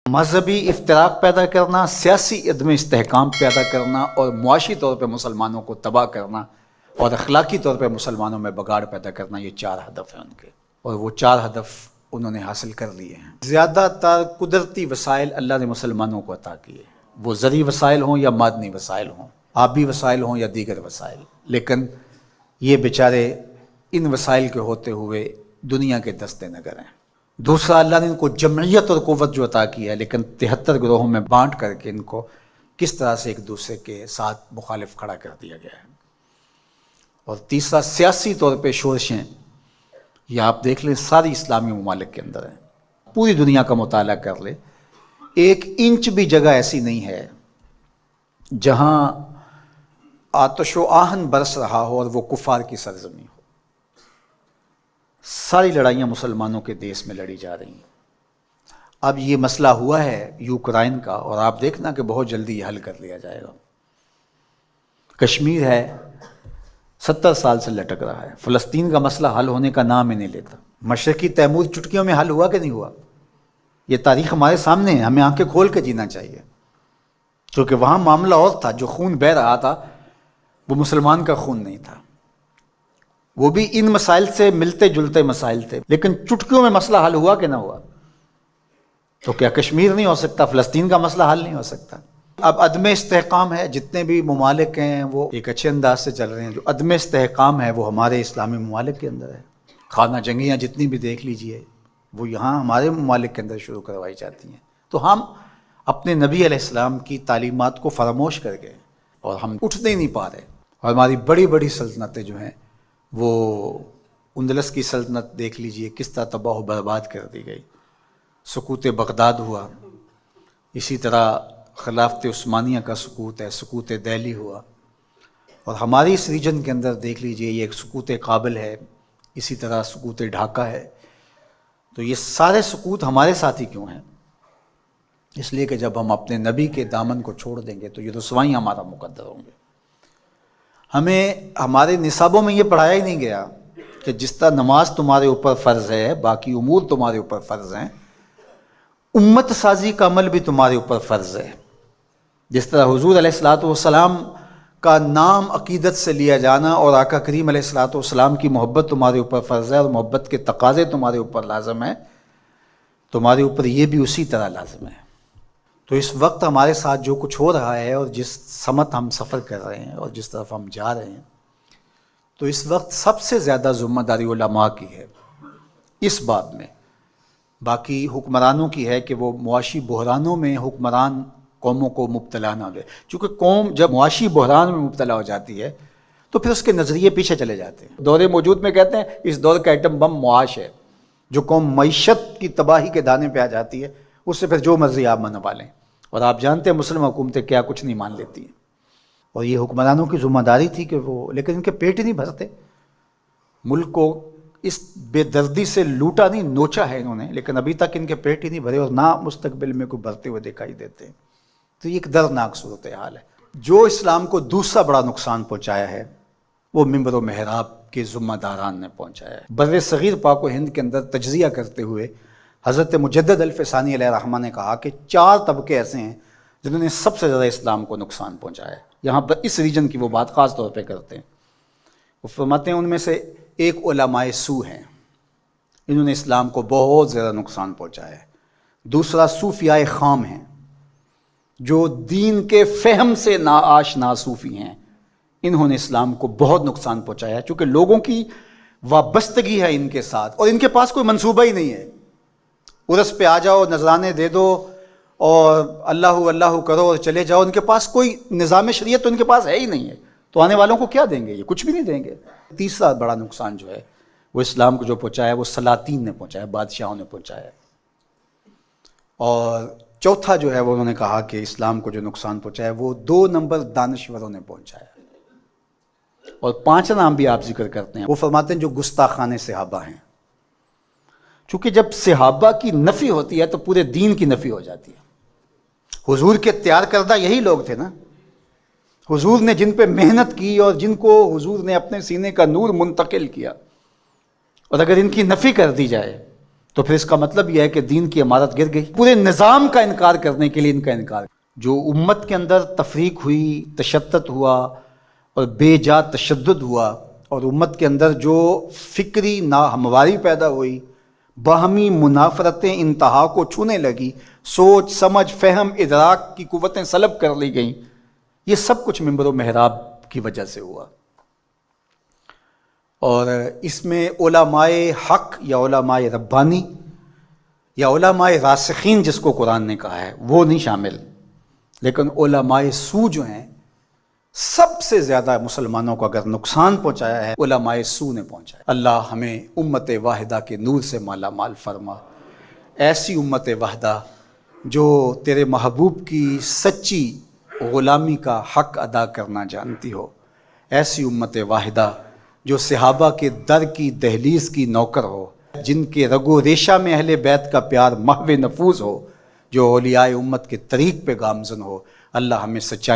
مذہبی افتراق پیدا کرنا، سیاسی عدم استحکام پیدا کرنا اور معاشی طور پہ مسلمانوں کو تباہ کرنا اور اخلاقی طور پہ مسلمانوں میں بگاڑ پیدا کرنا، یہ 4 ہدف ہیں ان کے، اور وہ 4 ہدف انہوں نے حاصل کر لیے ہیں۔ زیادہ تر قدرتی وسائل اللہ نے مسلمانوں کو عطا کیے، وہ زرعی وسائل ہوں یا معدنی وسائل ہوں، آبی وسائل ہوں یا دیگر وسائل، لیکن یہ بیچارے ان وسائل کے ہوتے ہوئے دنیا کے دستے نگر ہیں۔ دوسرا، اللہ نے ان کو جمعیت اور قوت جو عطا کی ہے، لیکن 73 گروہوں میں بانٹ کر کے ان کو کس طرح سے ایک دوسرے کے ساتھ مخالف کھڑا کر دیا گیا ہے۔ اور تیسرا، سیاسی طور پہ شورشیں، یہ آپ دیکھ لیں ساری اسلامی ممالک کے اندر ہیں، پوری دنیا کا مطالعہ کر لیں، 1 انچ بھی جگہ ایسی نہیں ہے جہاں آتش و آہن برس رہا ہو اور وہ کفار کی سرزمین ہو۔ ساری لڑائیاں مسلمانوں کے دیس میں لڑی جا رہی ہیں۔ اب یہ مسئلہ ہوا ہے یوکرائن کا، اور آپ دیکھنا کہ بہت جلدی یہ حل کر لیا جائے گا۔ کشمیر ہے 70 سال سے لٹک رہا ہے، فلسطین کا مسئلہ حل ہونے کا نام ہی نہیں لیتا۔ مشرقی تیمور چٹکیوں میں حل ہوا کہ نہیں ہوا؟ یہ تاریخ ہمارے سامنے ہے، ہمیں آنکھیں کھول کے جینا چاہیے، کیونکہ وہاں معاملہ اور تھا، جو خون بہہ رہا تھا وہ مسلمان کا خون نہیں تھا، وہ بھی ان مسائل سے ملتے جلتے مسائل تھے، لیکن چٹکیوں میں مسئلہ حل ہوا کہ نہ ہوا؟ تو کیا کشمیر نہیں ہو سکتا؟ فلسطین کا مسئلہ حل نہیں ہو سکتا؟ اب عدم استحکام ہے، جتنے بھی ممالک ہیں وہ ایک اچھے انداز سے چل رہے ہیں، جو عدم استحکام ہے وہ ہمارے اسلامی ممالک کے اندر ہے۔ خانہ جنگیاں جتنی بھی دیکھ لیجئے وہ یہاں ہمارے ممالک کے اندر شروع کروائی جاتی ہیں، تو ہم اپنے نبی علیہ السلام کی تعلیمات کو فراموش کر گئے اور ہم اٹھنے ہی نہیں پا رہے، اور ہماری بڑی بڑی سلطنتیں جو ہیں، وہ اندلس کی سلطنت دیکھ لیجئے کس طرح تباہ و برباد کر دی گئی، سقوط بغداد ہوا، اسی طرح خلافت عثمانیہ کا سقوط ہے، سقوط دہلی ہوا، اور ہماری اس ریجن کے اندر دیکھ لیجئے یہ ایک سقوط کابل ہے، اسی طرح سقوط ڈھاکہ ہے۔ تو یہ سارے سقوط ہمارے ساتھ ہی کیوں ہیں؟ اس لیے کہ جب ہم اپنے نبی کے دامن کو چھوڑ دیں گے تو یہ رسوائیاں ہمارا مقدر ہوں گے۔ ہمیں ہمارے نصابوں میں یہ پڑھایا ہی نہیں گیا کہ جس طرح نماز تمہارے اوپر فرض ہے، باقی امور تمہارے اوپر فرض ہیں، امت سازی کا عمل بھی تمہارے اوپر فرض ہے۔ جس طرح حضور علیہ الصلوۃ والسلام کا نام عقیدت سے لیا جانا اور آقا کریم علیہ الصلوۃ والسلام کی محبت تمہارے اوپر فرض ہے، اور محبت کے تقاضے تمہارے اوپر لازم ہیں، تمہارے اوپر یہ بھی اسی طرح لازم ہے۔ تو اس وقت ہمارے ساتھ جو کچھ ہو رہا ہے اور جس سمت ہم سفر کر رہے ہیں اور جس طرف ہم جا رہے ہیں، تو اس وقت سب سے زیادہ ذمہ داری علماء کی ہے اس بات میں، باقی حکمرانوں کی ہے کہ وہ معاشی بحرانوں میں حکمران قوموں کو مبتلا نہ دے، چونکہ قوم جب معاشی بحران میں مبتلا ہو جاتی ہے تو پھر اس کے نظریے پیچھے چلے جاتے ہیں۔ دور موجود میں کہتے ہیں اس دور کا ایٹم بم معاش ہے، جو قوم معیشت کی تباہی کے دانے پہ آ جاتی ہے اس سے پھر جو مرضی آپ منوا لیں، اور آپ جانتے ہیں مسلم حکومتیں کیا کچھ نہیں مان لیتی ہیں، اور یہ حکمرانوں کی ذمہ داری تھی کہ وہ، لیکن ان کے پیٹ ہی نہیں بھرتے، ملک کو اس بے دردی سے لوٹا نہیں، نوچا ہے انہوں نے، لیکن ابھی تک ان کے پیٹ ہی نہیں بھرے اور نہ مستقبل میں کوئی بھرتے ہوئے دکھائی دیتے ہیں۔ تو یہ ایک دردناک صورتحال ہے۔ جو اسلام کو دوسرا بڑا نقصان پہنچایا ہے وہ منبر و محراب کے ذمہ داران نے پہنچایا ہے۔ بر صغیر پاک و ہند کے اندر تجزیہ کرتے ہوئے حضرت مجدد الفسانی علیہ الرحمہ نے کہا کہ 4 طبقے ایسے ہیں جنہوں نے سب سے زیادہ اسلام کو نقصان پہنچایا ہے۔ یہاں پر اس ریجن کی وہ بات خاص طور پہ کرتے ہیں، وہ فرماتے ہیں ان میں سے ایک علماء سو ہیں، انہوں نے اسلام کو بہت زیادہ نقصان پہنچایا ہے۔ دوسرا صوفیاء خام ہیں، جو دین کے فہم سے ناآشنا صوفی ہیں، انہوں نے اسلام کو بہت نقصان پہنچایا ہے، چونکہ لوگوں کی وابستگی ہے ان کے ساتھ، اور ان کے پاس کوئی منصوبہ ہی نہیں ہے۔ عرس پہ آ جاؤ، نذرانے دے دو اور اللہ اللہ کرو اور چلے جاؤ، ان کے پاس کوئی نظام شریعت تو ان کے پاس ہے ہی نہیں ہے، تو آنے والوں کو کیا دیں گے؟ یہ کچھ بھی نہیں دیں گے۔ تیسرا بڑا نقصان جو ہے وہ اسلام کو جو پہنچایا وہ سلاطین نے پہنچایا، بادشاہوں نے پہنچایا، اور چوتھا جو ہے وہ انہوں نے کہا کہ اسلام کو جو نقصان پہنچایا وہ 2 نمبر دانشوروں نے پہنچایا، اور 5 نام بھی آپ ذکر کرتے ہیں، وہ فرماتے ہیں جو گستاخان صحابہ ہیں، چونکہ جب صحابہ کی نفی ہوتی ہے تو پورے دین کی نفی ہو جاتی ہے۔ حضور کے تیار کردہ یہی لوگ تھے نا، حضور نے جن پہ محنت کی اور جن کو حضور نے اپنے سینے کا نور منتقل کیا، اور اگر ان کی نفی کر دی جائے تو پھر اس کا مطلب یہ ہے کہ دین کی عمارت گر گئی. پورے نظام کا انکار کرنے کے لیے ان کا انکار. جو امت کے اندر تفریق ہوئی، تشتت ہوا اور بے جا تشدد ہوا، اور امت کے اندر جو فکری ناہمواری پیدا ہوئی، باہمی منافرتیں انتہا کو چھونے لگی، سوچ سمجھ فہم ادراک کی قوتیں سلب کر لی گئیں، یہ سب کچھ منبر و محراب کی وجہ سے ہوا. اور اس میں علماء حق یا علماء ربانی یا علماء راسخین جس کو قرآن نے کہا ہے وہ نہیں شامل، لیکن علماء سو جو ہیں سب سے زیادہ مسلمانوں کو اگر نقصان پہنچایا ہے علماء سو نے پہنچایا. اللہ ہمیں امت واحدہ کے نور سے مالا مال فرما، ایسی امت واحدہ جو تیرے محبوب کی سچی غلامی کا حق ادا کرنا جانتی ہو، ایسی امت واحدہ جو صحابہ کے در کی دہلیز کی نوکر ہو، جن کے رگ و ریشہ میں اہل بیت کا پیار محو نفوذ ہو، جو اولیاء امت کے طریق پہ گامزن ہو. اللہ ہمیں سچائی